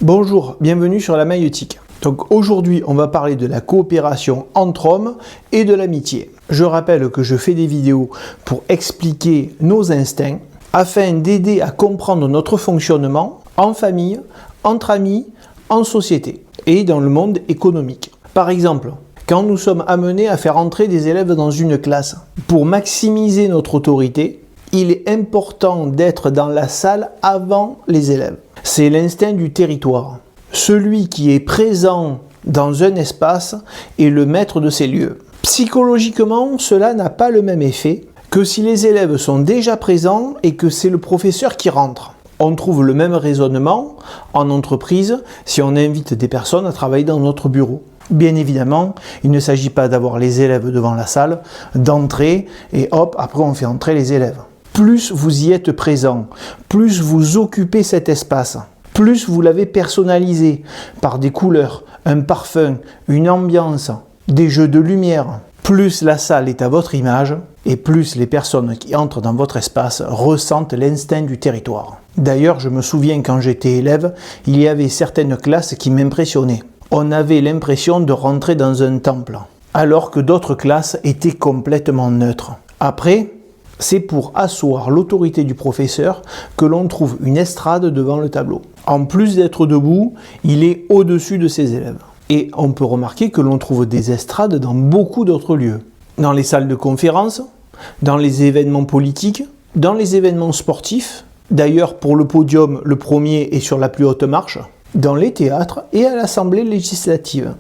Bonjour, bienvenue sur la maïeutique. Donc aujourd'hui, on va parler de la coopération entre hommes et de l'amitié. Je rappelle que je fais des vidéos pour expliquer nos instincts afin d'aider à comprendre notre fonctionnement en famille, entre amis, en société et dans le monde économique. Par exemple, quand nous sommes amenés à faire entrer des élèves dans une classe, pour maximiser notre autorité, il est important d'être dans la salle avant les élèves. C'est l'instinct du territoire. Celui qui est présent dans un espace est le maître de ces lieux. Psychologiquement, cela n'a pas le même effet que si les élèves sont déjà présents et que c'est le professeur qui rentre. On trouve le même raisonnement en entreprise si on invite des personnes à travailler dans notre bureau. Bien évidemment, il ne s'agit pas d'avoir les élèves devant la salle, d'entrer et hop, après on fait entrer les élèves. Plus vous y êtes présent, plus vous occupez cet espace, plus vous l'avez personnalisé par des couleurs, un parfum, une ambiance, des jeux de lumière, plus la salle est à votre image et plus les personnes qui entrent dans votre espace ressentent l'instinct du territoire. D'ailleurs, je me souviens quand j'étais élève, il y avait certaines classes qui m'impressionnaient. On avait l'impression de rentrer dans un temple, alors que d'autres classes étaient complètement neutres. Après, c'est pour asseoir l'autorité du professeur que l'on trouve une estrade devant le tableau. En plus d'être debout, il est au-dessus de ses élèves. Et on peut remarquer que l'on trouve des estrades dans beaucoup d'autres lieux. Dans les salles de conférence, dans les événements politiques, dans les événements sportifs. D'ailleurs, pour le podium, le premier est sur la plus haute marche. Dans les théâtres et à l'Assemblée législative,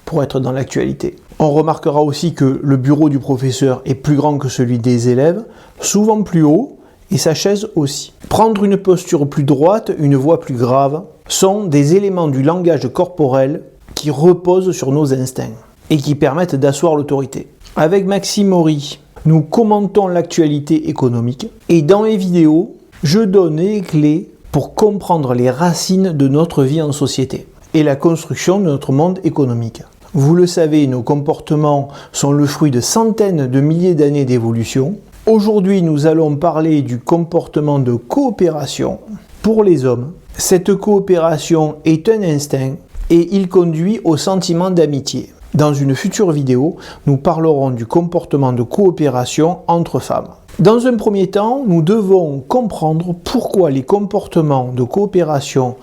pour être dans l'actualité. On remarquera aussi que le bureau du professeur est plus grand que celui des élèves, souvent plus haut, et sa chaise aussi. Prendre une posture plus droite, une voix plus grave, sont des éléments du langage corporel qui reposent sur nos instincts et qui permettent d'asseoir l'autorité. Avec Maxime Maury, nous commentons l'actualité économique et dans les vidéos, je donne les clés pour comprendre les racines de notre vie en société et la construction de notre monde économique. Vous le savez, nos comportements sont le fruit de centaines de milliers d'années d'évolution. Aujourd'hui, nous allons parler du comportement de coopération pour les hommes. Cette coopération est un instinct et il conduit au sentiment d'amitié. Dans une future vidéo, nous parlerons du comportement de coopération entre femmes. Dans un premier temps, nous devons comprendre pourquoi les comportements de coopération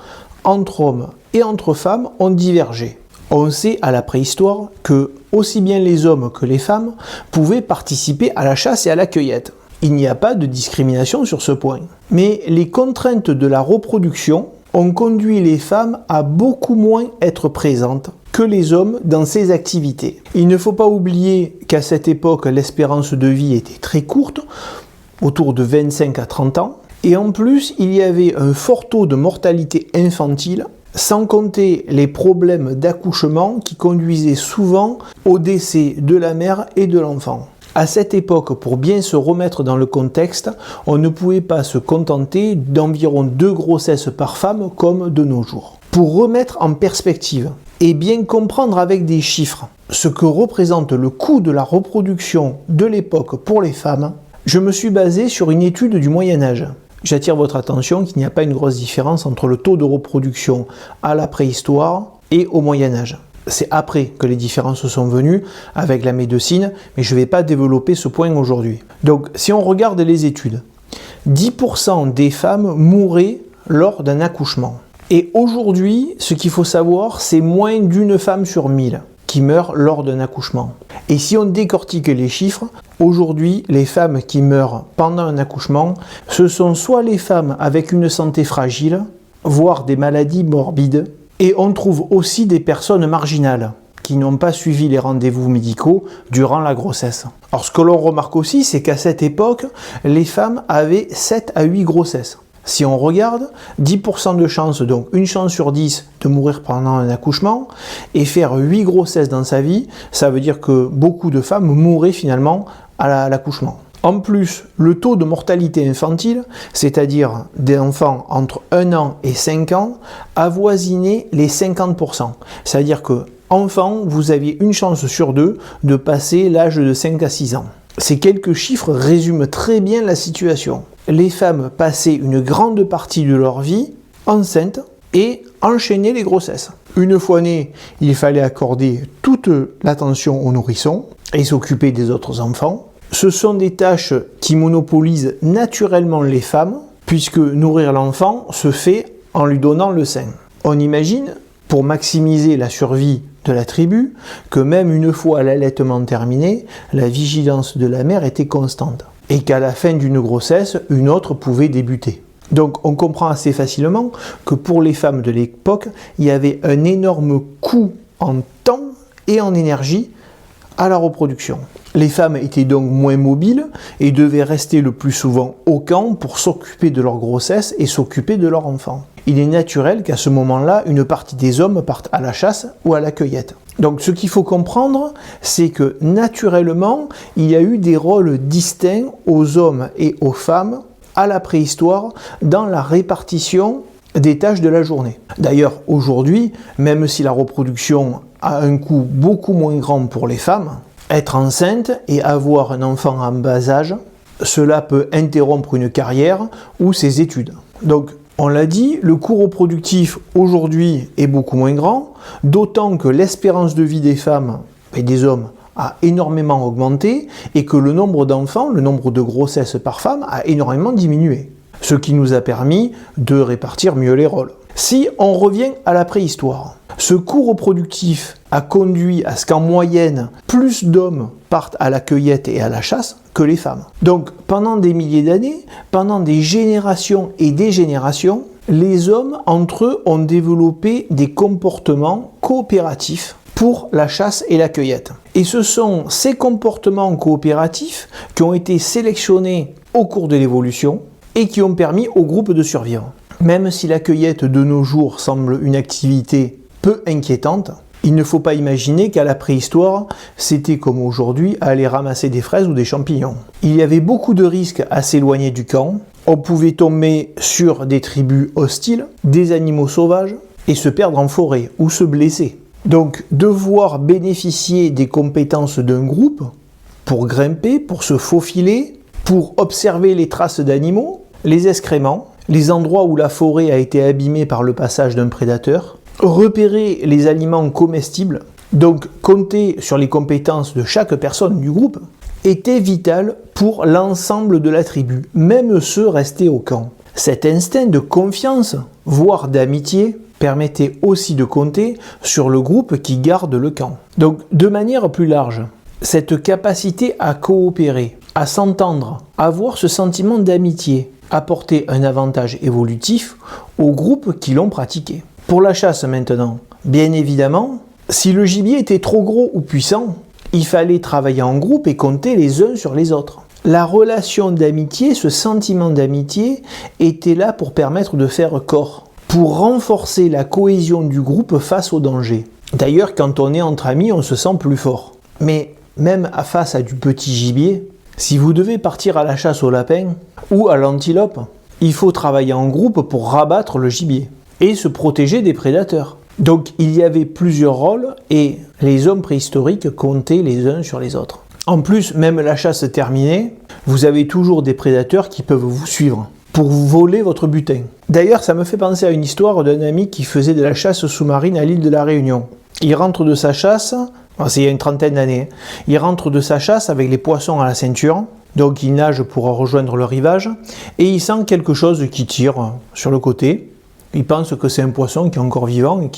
entre hommes et entre femmes ont divergé. On sait à la préhistoire que aussi bien les hommes que les femmes pouvaient participer à la chasse et à la cueillette. Il n'y a pas de discrimination sur ce point. Mais les contraintes de la reproduction ont conduit les femmes à beaucoup moins être présentes que les hommes dans ces activités. Il ne faut pas oublier qu'à cette époque, l'espérance de vie était très courte, autour de 25 à 30 ans, et en plus, il y avait un fort taux de mortalité infantile, sans compter les problèmes d'accouchement qui conduisaient souvent au décès de la mère et de l'enfant. À cette époque, pour bien se remettre dans le contexte, on ne pouvait pas se contenter d'environ 2 grossesses par femme comme de nos jours. Pour remettre en perspective et bien comprendre avec des chiffres ce que représente le coût de la reproduction de l'époque pour les femmes, je me suis basé sur une étude du Moyen-Âge. J'attire votre attention qu'il n'y a pas une grosse différence entre le taux de reproduction à la préhistoire et au Moyen-Âge. C'est après que les différences sont venues avec la médecine, mais je ne vais pas développer ce point aujourd'hui. Donc, si on regarde les études, 10% des femmes mouraient lors d'un accouchement. Et aujourd'hui, ce qu'il faut savoir, c'est moins d'une femme sur 1000 qui meurt lors d'un accouchement. Et si on décortique les chiffres, aujourd'hui, les femmes qui meurent pendant un accouchement, ce sont soit les femmes avec une santé fragile, voire des maladies morbides, et on trouve aussi des personnes marginales qui n'ont pas suivi les rendez-vous médicaux durant la grossesse. Alors ce que l'on remarque aussi, c'est qu'à cette époque, les femmes avaient 7 à 8 grossesses. Si on regarde, 10% de chance, donc une chance sur 10 de mourir pendant un accouchement, et faire 8 grossesses dans sa vie, ça veut dire que beaucoup de femmes mouraient finalement à l'accouchement. En plus, le taux de mortalité infantile, c'est-à-dire des enfants entre 1 an et 5 ans, avoisinait les 50%. C'est-à-dire que, enfant, vous aviez une chance sur 2 de passer l'âge de 5 à 6 ans. Ces quelques chiffres résument très bien la situation. Les femmes passaient une grande partie de leur vie enceintes et enchaîner les grossesses. Une fois né, il fallait accorder toute l'attention au nourrisson et s'occuper des autres enfants. Ce sont des tâches qui monopolisent naturellement les femmes, puisque nourrir l'enfant se fait en lui donnant le sein. On imagine, pour maximiser la survie de la tribu, que même une fois l'allaitement terminé, la vigilance de la mère était constante, et qu'à la fin d'une grossesse, une autre pouvait débuter. Donc on comprend assez facilement que pour les femmes de l'époque, il y avait un énorme coût en temps et en énergie à la reproduction. Les femmes étaient donc moins mobiles et devaient rester le plus souvent au camp pour s'occuper de leur grossesse et s'occuper de leur enfant. Il est naturel qu'à ce moment-là, une partie des hommes partent à la chasse ou à la cueillette. Donc ce qu'il faut comprendre, c'est que naturellement, il y a eu des rôles distincts aux hommes et aux femmes à la préhistoire dans la répartition des tâches de la journée. D'ailleurs, aujourd'hui, même si la reproduction a un coût beaucoup moins grand pour les femmes, être enceinte et avoir un enfant en bas âge, cela peut interrompre une carrière ou ses études. Donc, on l'a dit, le coût reproductif aujourd'hui est beaucoup moins grand, d'autant que l'espérance de vie des femmes et des hommes a énormément augmenté et que le nombre d'enfants, le nombre de grossesses par femme a énormément diminué. Ce qui nous a permis de répartir mieux les rôles. Si on revient à la préhistoire, ce coût reproductif a conduit à ce qu'en moyenne, plus d'hommes partent à la cueillette et à la chasse que les femmes. Donc pendant des milliers d'années, pendant des générations et des générations, les hommes entre eux ont développé des comportements coopératifs pour la chasse et la cueillette. Et ce sont ces comportements coopératifs qui ont été sélectionnés au cours de l'évolution et qui ont permis au groupe de survivre. Même si la cueillette de nos jours semble une activité peu inquiétante, il ne faut pas imaginer qu'à la préhistoire, c'était comme aujourd'hui aller ramasser des fraises ou des champignons. Il y avait beaucoup de risques à s'éloigner du camp, on pouvait tomber sur des tribus hostiles, des animaux sauvages, et se perdre en forêt ou se blesser. Donc devoir bénéficier des compétences d'un groupe pour grimper, pour se faufiler, pour observer les traces d'animaux, les excréments, les endroits où la forêt a été abîmée par le passage d'un prédateur, repérer les aliments comestibles, donc compter sur les compétences de chaque personne du groupe, était vital pour l'ensemble de la tribu, même ceux restés au camp. Cet instinct de confiance, voire d'amitié, permettait aussi de compter sur le groupe qui garde le camp. Donc, de manière plus large, cette capacité à coopérer, à s'entendre, à avoir ce sentiment d'amitié, apportait un avantage évolutif aux groupes qui l'ont pratiqué. Pour la chasse maintenant, bien évidemment, si le gibier était trop gros ou puissant, il fallait travailler en groupe et compter les uns sur les autres. La relation d'amitié, ce sentiment d'amitié, était là pour permettre de faire corps, pour renforcer la cohésion du groupe face au danger. D'ailleurs, quand on est entre amis, on se sent plus fort. Mais même face à du petit gibier, si vous devez partir à la chasse au lapin ou à l'antilope, il faut travailler en groupe pour rabattre le gibier et se protéger des prédateurs. Donc il y avait plusieurs rôles et les hommes préhistoriques comptaient les uns sur les autres. En plus, même la chasse terminée, vous avez toujours des prédateurs qui peuvent vous suivre pour vous voler votre butin. D'ailleurs, ça me fait penser à une histoire d'un ami qui faisait de la chasse sous-marine à l'île de la Réunion. Il rentre de sa chasse, c'est il y a une trentaine d'années, il rentre de sa chasse avec les poissons à la ceinture, donc il nage pour rejoindre le rivage, et il sent quelque chose qui tire sur le côté. Il pense que c'est un poisson qui est encore vivant et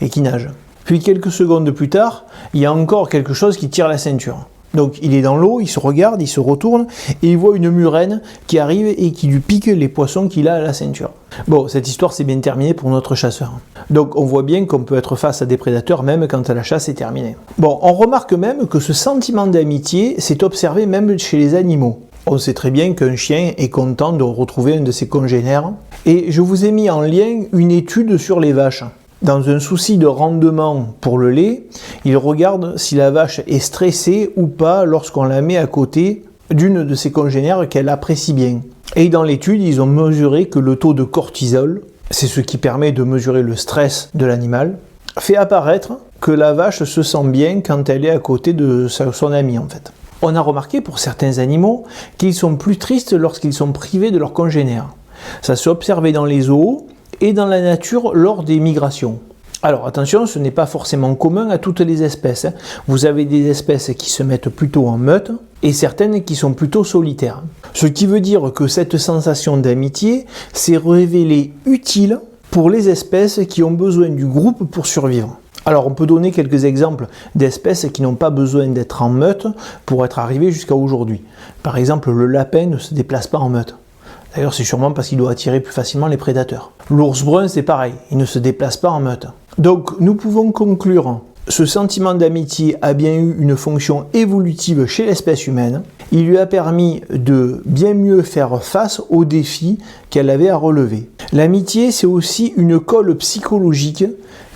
qui nage. Puis quelques secondes plus tard, il y a encore quelque chose qui tire la ceinture. Donc il est dans l'eau, il se regarde, il se retourne et il voit une murène qui arrive et qui lui pique les poissons qu'il a à la ceinture. Bon, cette histoire s'est bien terminée pour notre chasseur. Donc on voit bien qu'on peut être face à des prédateurs même quand la chasse est terminée. Bon, on remarque même que ce sentiment d'amitié s'est observé même chez les animaux. On sait très bien qu'un chien est content de retrouver un de ses congénères. Et je vous ai mis en lien une étude sur les vaches. Dans un souci de rendement pour le lait, ils regardent si la vache est stressée ou pas lorsqu'on la met à côté d'une de ses congénères qu'elle apprécie bien. Et dans l'étude, ils ont mesuré que le taux de cortisol, c'est ce qui permet de mesurer le stress de l'animal, fait apparaître que la vache se sent bien quand elle est à côté de son ami en fait. On a remarqué pour certains animaux qu'ils sont plus tristes lorsqu'ils sont privés de leurs congénères. Ça s'est observé dans les zoos et dans la nature lors des migrations. Alors attention, ce n'est pas forcément commun à toutes les espèces. Vous avez des espèces qui se mettent plutôt en meute et certaines qui sont plutôt solitaires. Ce qui veut dire que cette sensation d'amitié s'est révélée utile pour les espèces qui ont besoin du groupe pour survivre. Alors on peut donner quelques exemples d'espèces qui n'ont pas besoin d'être en meute pour être arrivées jusqu'à aujourd'hui. Par exemple, le lapin ne se déplace pas en meute. D'ailleurs, c'est sûrement parce qu'il doit attirer plus facilement les prédateurs. L'ours brun, c'est pareil, il ne se déplace pas en meute. Donc, nous pouvons conclure, ce sentiment d'amitié a bien eu une fonction évolutive chez l'espèce humaine. Il lui a permis de bien mieux faire face aux défis qu'elle avait à relever. L'amitié, c'est aussi une colle psychologique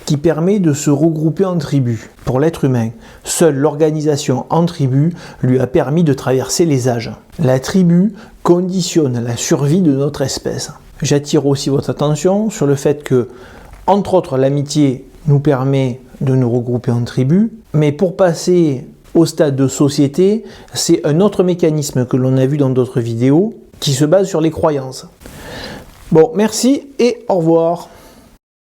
qui permet de se regrouper en tribus. Pour l'être humain, seule l'organisation en tribu lui a permis de traverser les âges. La tribu conditionne la survie de notre espèce. J'attire aussi votre attention sur le fait que, entre autres, l'amitié nous permet de nous regrouper en tribus, mais pour passer au stade de société, c'est un autre mécanisme que l'on a vu dans d'autres vidéos qui se base sur les croyances. Bon, merci et au revoir.